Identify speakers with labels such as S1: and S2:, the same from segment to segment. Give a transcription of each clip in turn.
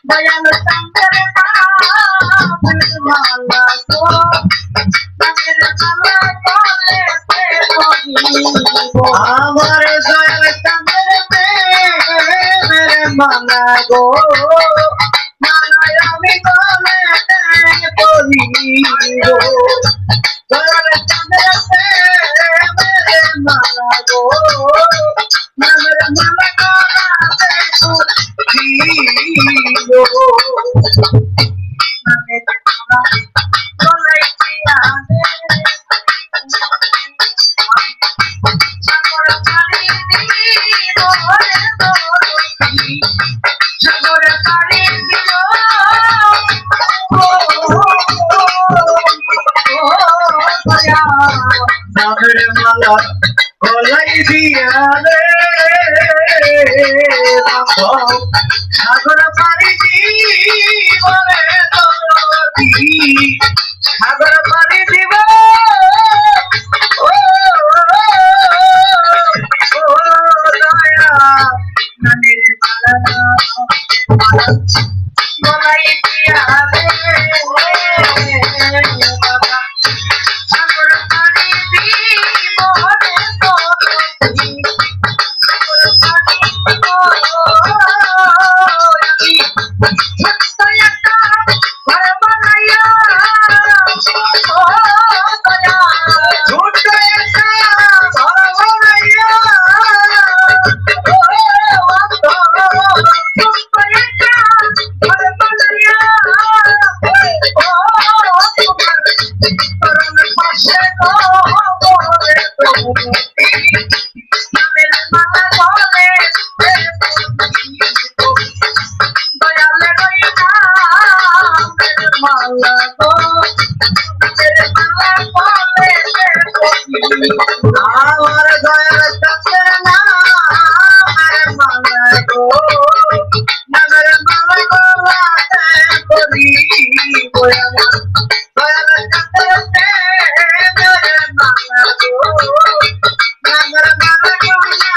S1: দয়াল চন্দ্র মালা গো নামের মালা বলে আমার দয়াল চন্দ্র মালা গো মালায় আমি বলে পড়িব দয়াল চন্দ্র মালা গো নামের মালা নামের মালা গলাই দিয়া রে সাগর পারি জীবনে সাগর পারি জীব দয়া নামের মালা গলাই দিয়া রে আমার দয়াল চন্দ্র নামের মালা গো নামের মালা গলাতে পরিব দয়াল চন্দ্র নামের মালা গো নামের মালা গলাতে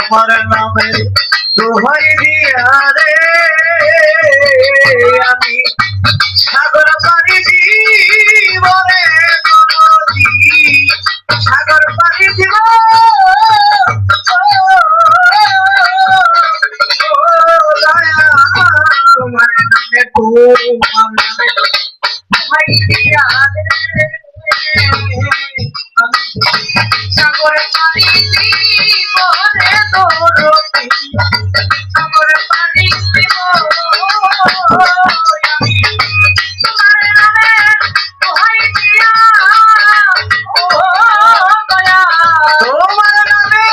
S1: তোমার নামে দোহাই দিয়া রে আমি সাগর পারি জীবনে সাগর পারি জীব সাগর পানি বলে দৌড়ি সাগর পানি তোমার নামে দোহাই দিয়া ও দয়া তোমার নামে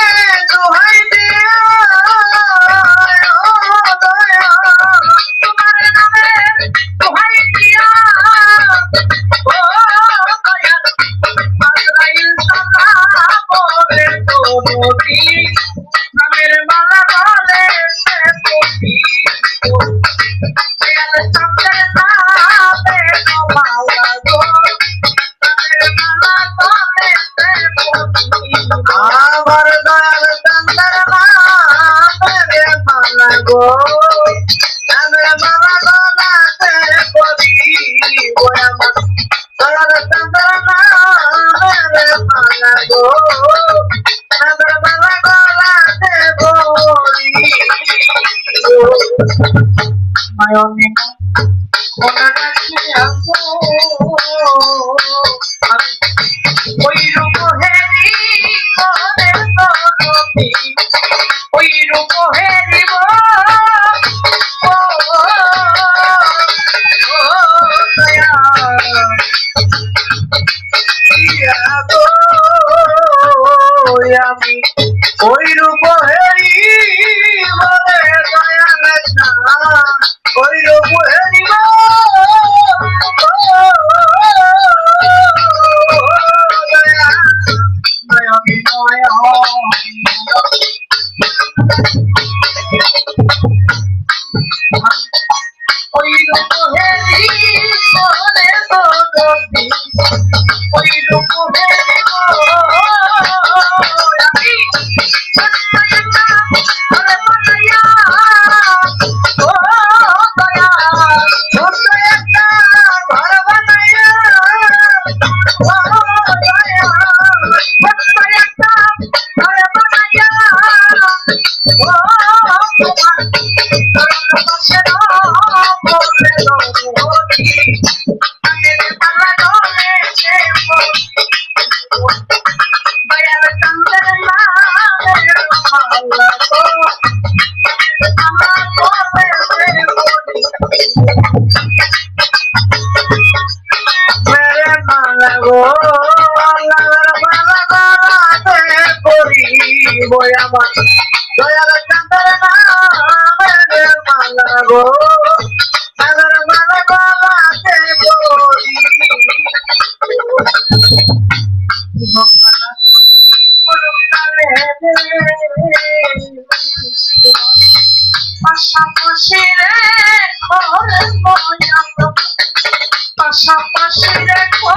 S1: দোহাই দিয়া ও দয়া তোমার নামে দোহাই দিয়া ও দয়া আজরাইল সাকা বলে তোরটি নামের মালা বলে সে তোরটি দয়াল চন্দ্রের নামে মালা গো নামের মালা বলে সে তোরটি আমার দয়াল চন্দ্রের নামে মালা গো নামের মালা বলে সে তোরটি আমার দয়াল চন্দ্রের নামে মালা গো নামের মালা বলে সে বলি মায়নে মনে রাখিয়া ওই রূপ হেরি করে তোরটি ওই রূপ হেরিব ও দয়া ইয়া গো আমি ওই রূপ হেরি বলে দয়াল না ওই রূপ হেরিব দয়া নয়ন নয়ন ওই রূপ হেরি বলে তোরটি ওই রূপ হেরিব আমি সত্যয়তা বলে বানাইয়া ও দয়া সত্যয়তা ঘর বানাইয়া ও দয়া সত্যয়তা ঘর বানাইয়া ও তোমার পাশে বলে দৌড়ি নামের মালা বলে সে দয়াল চন্দ্রের নামে মালা গো মালা বলে সে মেরে মালা গো আল্লাহর মালা গলাতে পরিব আমার দয়াল চন্দ্রের নামে মালা গো আল্লাহর মালা গলাতে পাশাপাশি রেখো পাশাপাশি রেখো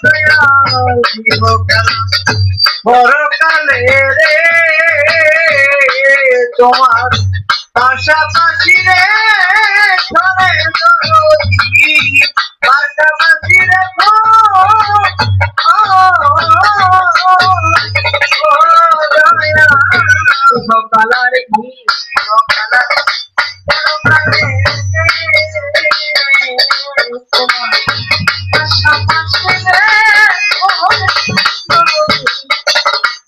S1: দয়াল বড়কালে রে তোমার পাশাপাশি রে ধরে দরদি পাশাপাশি রেখো সকালার ঘি সকালার তোমার পাশাপাশি রেখো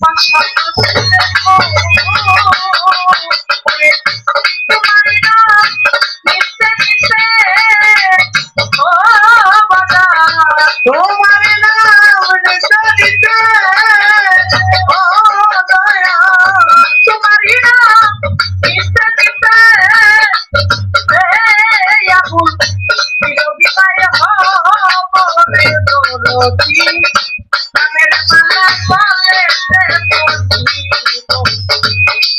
S1: পাশাপাশি রেখো তোমার নাম নিতে নিতে ও বাবা তোমার নাম নিতে নিতে ও দয়া তোমার নাম নিতে নিতে আগুন বিরোধিতায় হবে দৌড়ি নামের মালা বলে সে তোরটি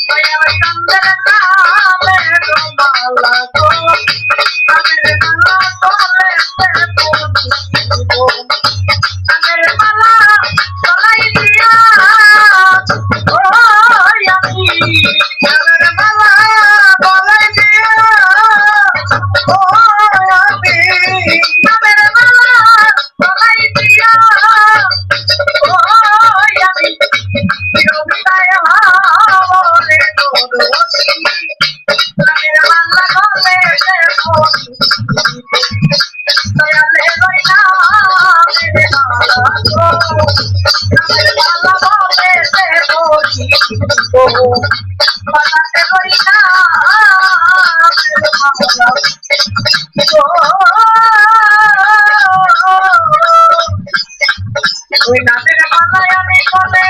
S1: দয়াল চন্দ্রের নামে মালা গো নামের মালা বলে সে তোরটি নামের মালা গলাই দিয়া ও আমি নামের মালা গলাই দিয়া ও আমি নামের মালা গলাই দিয়া ও আমি বিরোধিতায় বলে ওই নাচের মাথায় আমি বলে